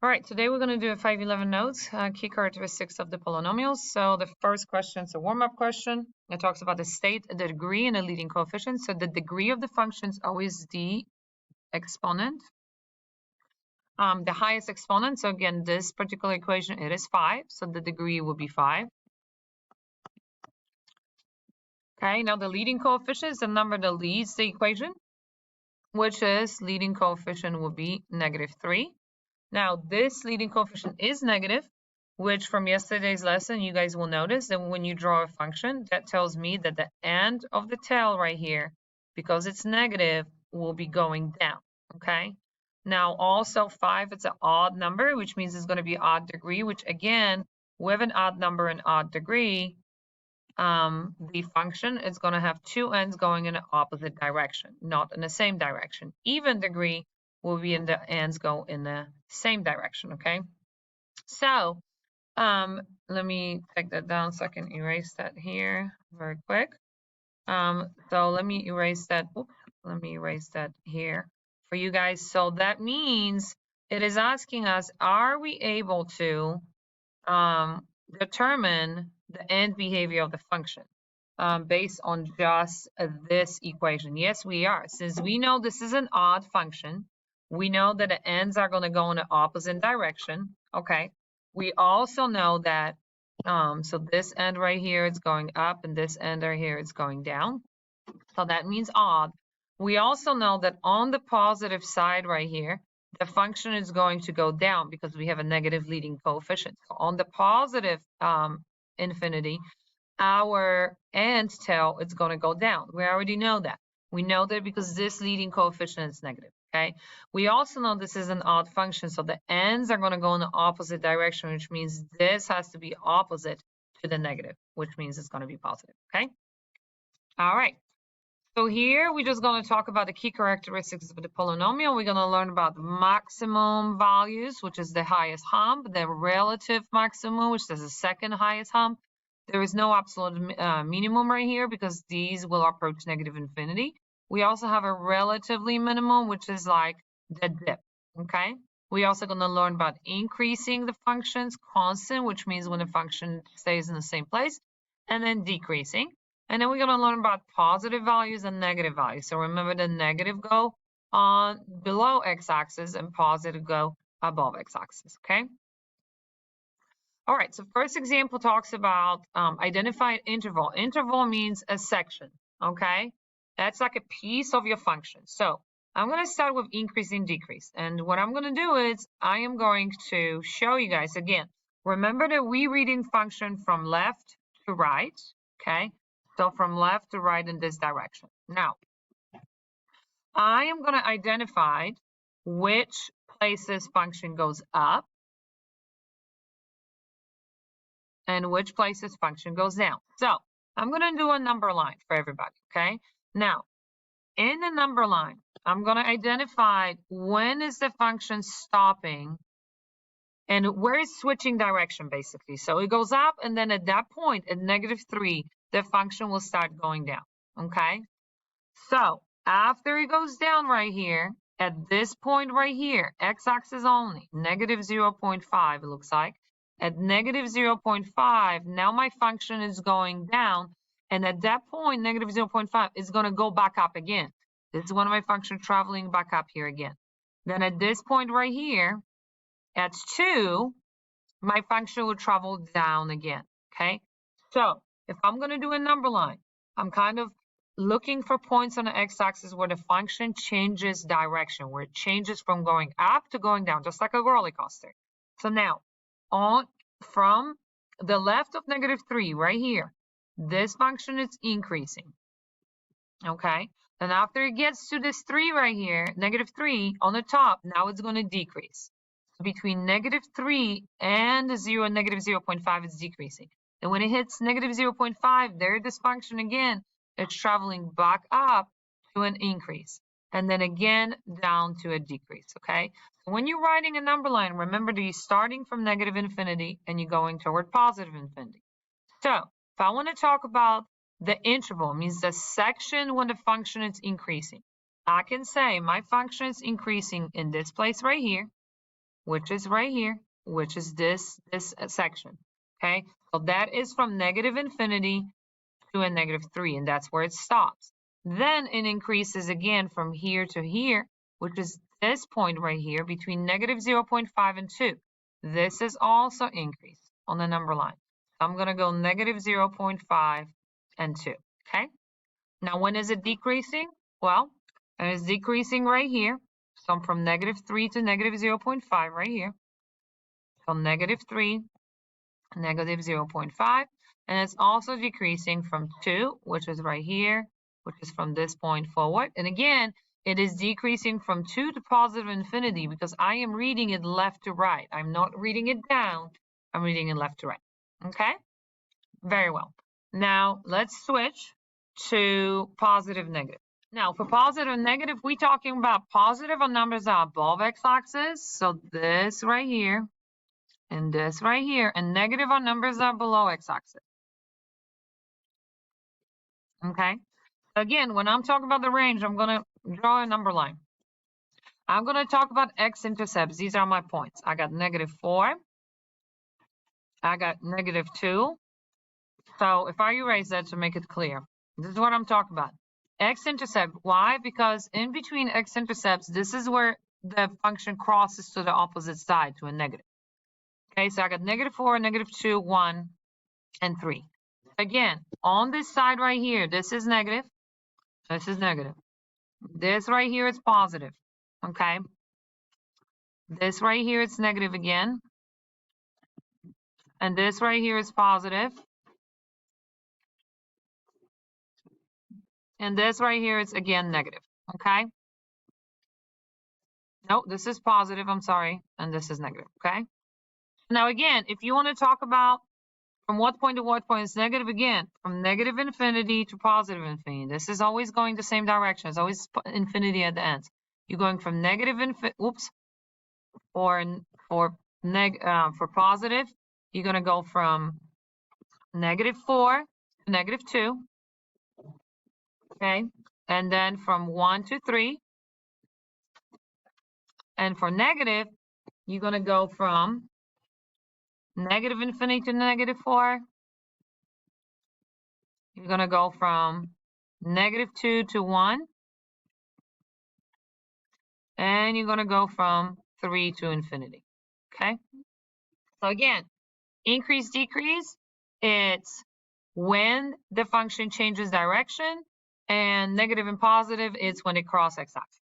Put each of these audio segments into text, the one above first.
All right, today we're going to do a 511 notes, key characteristics of the polynomials. So the first question is a warm-up question. It talks about the state, the degree, and the leading coefficient. So the degree of the function is always the exponent, the highest exponent. So again, this particular equation, it is 5. So the degree will be 5. Okay, now the leading coefficient is the number that leads the equation, which is leading coefficient will be -3. Now, this leading coefficient is negative, which from yesterday's lesson, you guys will notice that when you draw a function, that tells me that the end of the tail right here, because it's negative, will be going down, okay? Now, also 5, it's an odd number, which means it's going to be odd degree, which again, with an odd number and odd degree, the function is going to have two ends going in the opposite direction, not in the same direction. Even degree will be in the ends go in the same direction, okay? So let me take that down so I can erase that here very quick. So let me erase that. Oops, let me erase that here for you guys. So that means it is asking us, are we able to determine the end behavior of the function based on just this equation? Yes, we are. Since we know this is an odd function, we know that the ends are going to go in the opposite direction. Okay. We also know that, so this end right here is going up and this end right here is going down. So that means odd. We also know that on the positive side right here, the function is going to go down because we have a negative leading coefficient. So on the positive infinity, our end tail is going to go down. We already know that. We know that because this leading coefficient is negative, okay? We also know this is an odd function, so the ends are going to go in the opposite direction, which means this has to be opposite to the negative, which means it's going to be positive, okay? All right. So here we're just going to talk about the key characteristics of the polynomial. We're going to learn about the maximum values, which is the highest hump, the relative maximum, which is the second highest hump. There is no absolute minimum right here because these will approach negative infinity. We also have a relatively minimum, which is like the dip, okay? We're also going to learn about increasing the functions, constant, which means when the function stays in the same place, and then decreasing. And then we're going to learn about positive values and negative values. So remember, the negative go on below x-axis and positive go above x-axis, okay? All right, so first example talks about identified interval. Interval means a section, okay? That's like a piece of your function. So I'm going to start with increase and decrease. And what I'm going to do is I am going to show you guys again. Remember that we're reading function from left to right, okay? So from left to right in this direction. Now, I am going to identify which places function goes up and which places function goes down. So I'm going to do a number line for everybody, okay? Now, in the number line, I'm going to identify when is the function stopping and where is switching direction, basically. So it goes up, and then at that point, at -3, the function will start going down, okay? So after it goes down right here, at this point right here, x-axis only, -0.5, it looks like. At -0.5, now my function is going down, and at that point, -0.5 is going to go back up again. This is one of my functions traveling back up here again. Then at this point right here, at 2, my function will travel down again, okay? So if I'm going to do a number line, I'm kind of looking for points on the x-axis where the function changes direction, where it changes from going up to going down, just like a roller coaster. So now, from the left of -3 right here, this function is increasing, okay? And after it gets to this 3 right here, -3 on the top, now it's going to decrease. Between -3 and 0 and -0.5, it's decreasing. And when it hits -0.5, there this function again, it's traveling back up to an increase. And then again, down to a decrease, okay? So when you're writing a number line, remember that you're starting from negative infinity and you're going toward positive infinity. So if I want to talk about the interval, means the section when the function is increasing, I can say my function is increasing in this place right here. which is right here, which is this section. Okay, so that is from negative infinity to a -3, and that's where it stops. Then it increases again from here to here, which is this point right here between -0.5 and 2. This is also increased on the number line. So I'm going to go -0.5 and 2. Okay. Now, when is it decreasing? Well, it's decreasing right here. So I'm from -3 to -0.5 right here. So -3, -0.5. And it's also decreasing from 2, which is right here, which is from this point forward. And again, it is decreasing from 2 to positive infinity because I am reading it left to right. I'm not reading it down. I'm reading it left to right. Okay? Very well. Now, let's switch to positive, negative. Now, for positive and negative, we're talking about positive on numbers are above x-axis. So this right here and this right here. And negative on numbers are below x-axis. Okay? Again, when I'm talking about the range, I'm going to draw a number line. I'm going to talk about x-intercepts. These are my points. I got -4. I got -2. So if I erase that to make it clear, this is what I'm talking about. X-intercept. Why? Because in between x-intercepts, this is where the function crosses to the opposite side, to a negative. Okay, so I got -4, -2, 1, and 3. Again, on this side right here, this is negative. This is negative. This right here is positive. Okay. This right here is negative again. And this right here is positive. And this right here is again negative. Okay. No, this is positive. I'm sorry. And this is negative. Okay. Now, again, if you want to talk about from what point to what point, it's negative again, from negative infinity to positive infinity. This is always going the same direction. It's always infinity at the end. You're going from negative infinity, oops, for positive, you're going to go from -4 to -2. Okay. And then from 1 to 3. And for negative, you're going to go from negative infinity to -4. You're going to go from -2 to 1. And you're going to go from 3 to infinity. Okay. So again, increase, decrease, it's when the function changes direction, and negative and positive, it's when it crosses x-axis.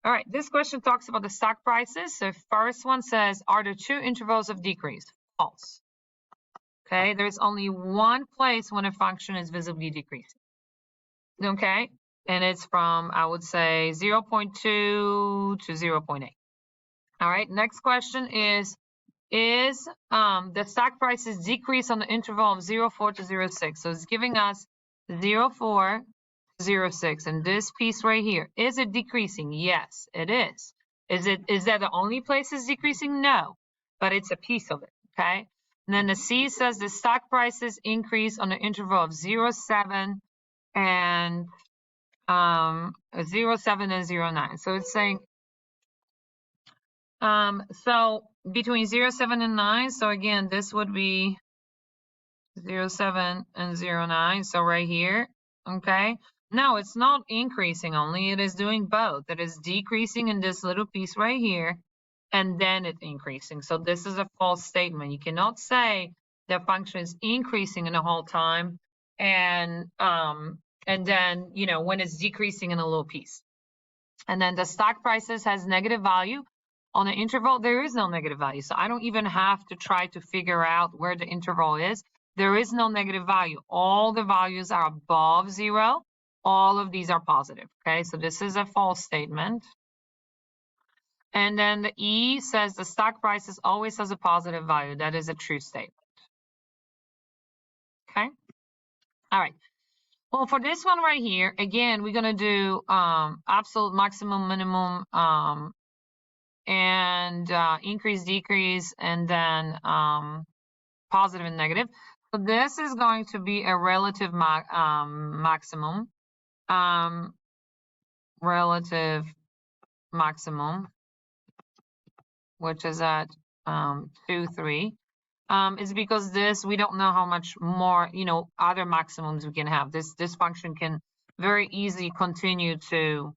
All right, this question talks about the stock prices. So first one says, are there 2 intervals of decrease? False. Okay, there's only one place when a function is visibly decreasing. Okay, and it's from, I would say, 0.2 to 0.8. All right, next question is the stock prices decrease on the interval of 0.4 to 0.6. So it's giving us 0.4 to 0.6. And this piece right here, is it decreasing? Yes, it is. Is that the only place it's decreasing? No, but it's a piece of it, okay? And then the C says the stock prices increase on the interval of 0.7 and 0.7 and 0.9. So it's saying so between 0.7 and 9, so again, this would be 0.7 and 0.9, so right here, okay? No, it's not increasing only, it is doing both. It is decreasing in this little piece right here, and then it's increasing. So this is a false statement. You cannot say the function is increasing in the whole time, and then, you know, when it's decreasing in a little piece. And then the stock prices has negative value. On the interval, there is no negative value. So I don't even have to try to figure out where the interval is. There is no negative value. All the values are above 0. All of these are positive. Okay, so this is a false statement. And then the E says the stock prices always has a positive value. That is a true statement. Okay. All right. Well, for this one right here, again, we're going to do absolute, maximum, minimum, and increase, decrease, and then positive and negative. So this is going to be a relative maximum, relative maximum, which is at 2, 3, is because this, we don't know how much more, other maximums we can have. This function can very easily continue to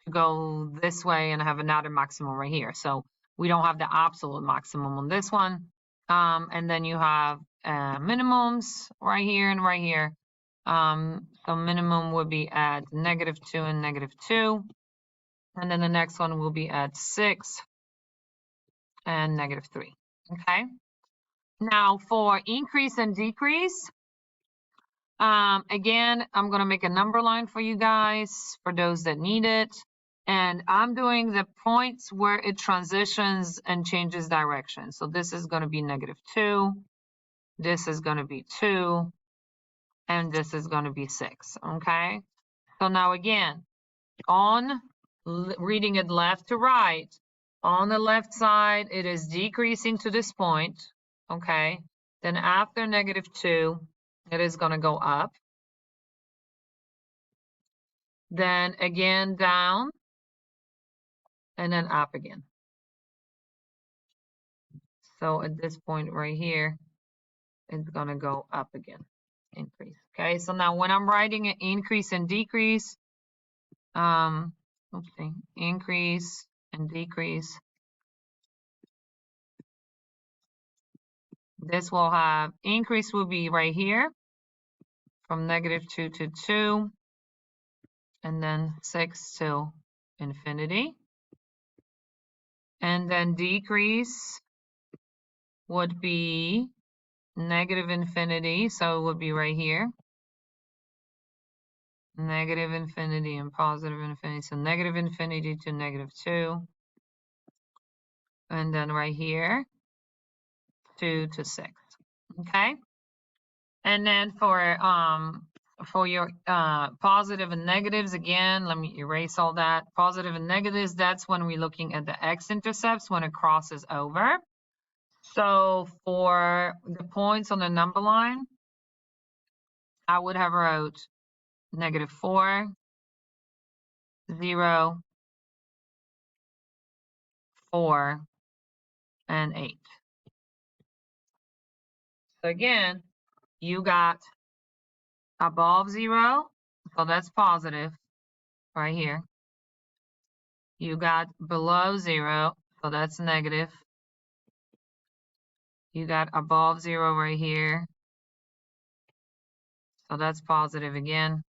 go this way and have another maximum right here. So we don't have the absolute maximum on this one. And then you have minimums right here and right here. So minimum would be at -2 and -2. And then the next one will be at 6 and -3. Okay. Now for increase and decrease, again, I'm going to make a number line for you guys, for those that need it. And I'm doing the points where it transitions and changes direction. So this is going to be -2. This is going to be 2. And this is going to be 6. Okay. So now again, on reading it left to right, on the left side, it is decreasing to this point. Okay. Then after -2, it is going to go up. Then again down, and then up again. So at this point right here, it's going to go up again, increase. Okay, so now when I'm writing an increase and decrease, increase and decrease, this will have, increase will be right here from -2 to 2, and then 6 to infinity. And then decrease would be -infinity, so it would be right here. -infinity and +infinity, so -infinity to -2. And then right here, 2 to 6. Okay. And then for your positive and negatives, again, let me erase all that. Positive and negatives, that's when we're looking at the x-intercepts when it crosses over. So for the points on the number line, I would have wrote -4, 0, 4, and 8. So again, you got above 0, so that's positive right here. You got below 0, so that's negative. You got above 0 right here, so that's positive again.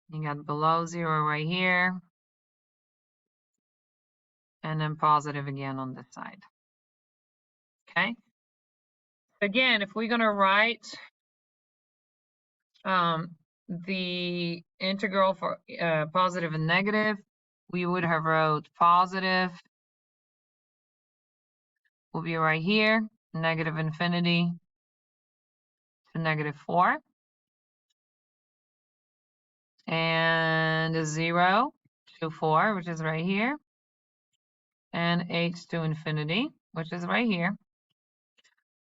You got below 0 right here, and then positive again on this side. Okay. Again, if we're going to write the integral for positive and negative, we would have wrote positive will be right here, -infinity to -4, and 0 to 4, which is right here, and 8 to infinity, which is right here.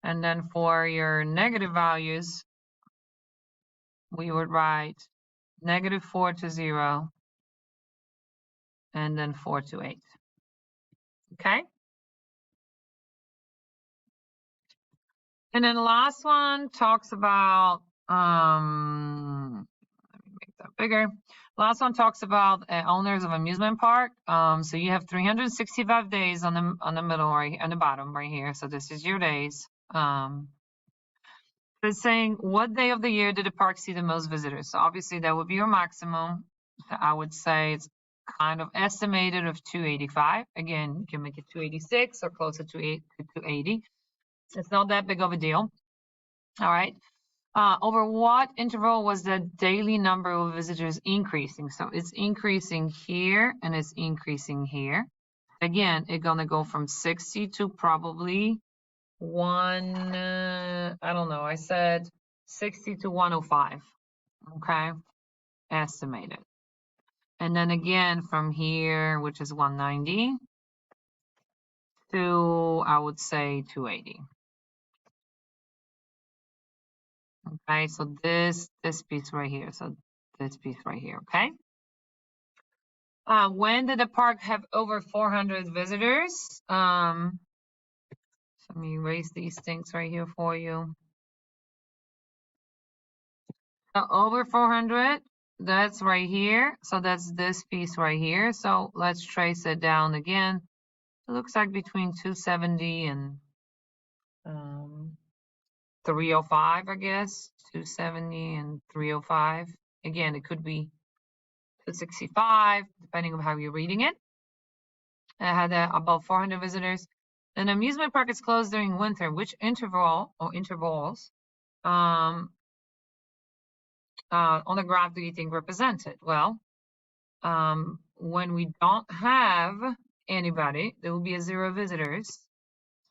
And then for your negative values, we would write -4 to 0, and then 4 to 8. Okay. And then the last one talks about, let me make that bigger. Last one talks about owners of amusement park. So you have 365 days on the middle right, on the bottom right here. So this is your days. It's saying what day of the year did the park see the most visitors? So obviously that would be your maximum. So I would say it's kind of estimated of 285. Again, you can make it 286 or closer to 280. It's not that big of a deal. All right. Over what interval was the daily number of visitors increasing? So it's increasing here and it's increasing here. Again, it's gonna go from 60 to probably I don't know, I said 60 to 105. Okay, estimated. And then again from here, which is 190, to I would say 280. Okay, so this piece right here, so this piece right here, okay? When did the park have over 400 visitors? Let me erase these things right here for you. Over 400, that's right here. So that's this piece right here. So let's trace it down again. It looks like between 270 and 305, I guess. 270 and 305. Again, it could be 265, depending on how you're reading it. It had about 400 visitors. An amusement park is closed during winter. Which interval or intervals on the graph do you think represented? Well, when we don't have anybody, there will be a 0 visitors.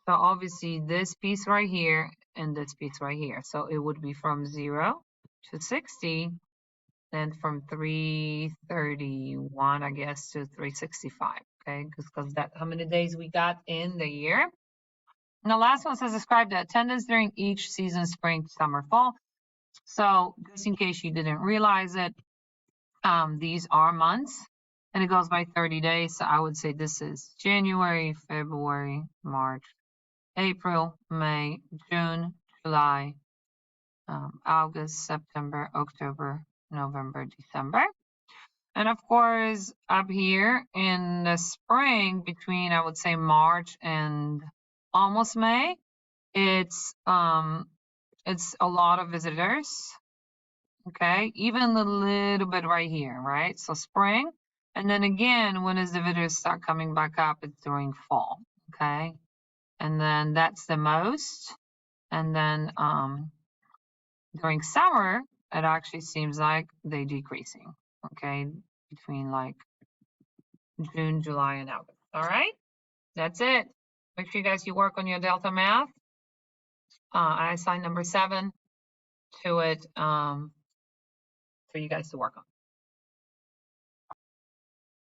So obviously this piece right here and this piece right here. So it would be from 0 to 60, then from 331, I guess, to 365. Okay, because that's how many days we got in the year. And the last one says describe the attendance during each season, spring, summer, fall. So just in case you didn't realize it, these are months and it goes by 30 days. So I would say this is January, February, March, April, May, June, July, August, September, October, November, December. And of course, up here in the spring, between I would say March and almost May, it's a lot of visitors. Okay, even a little bit right here, right? So spring, and then again, when does the visitors start coming back up? It's during fall. Okay, and then that's the most, and then during summer, it actually seems like they're decreasing. Okay, between like June, July, and August. All right, that's it. Make sure you guys work on your Delta math. I assigned number 7 to it for you guys to work on.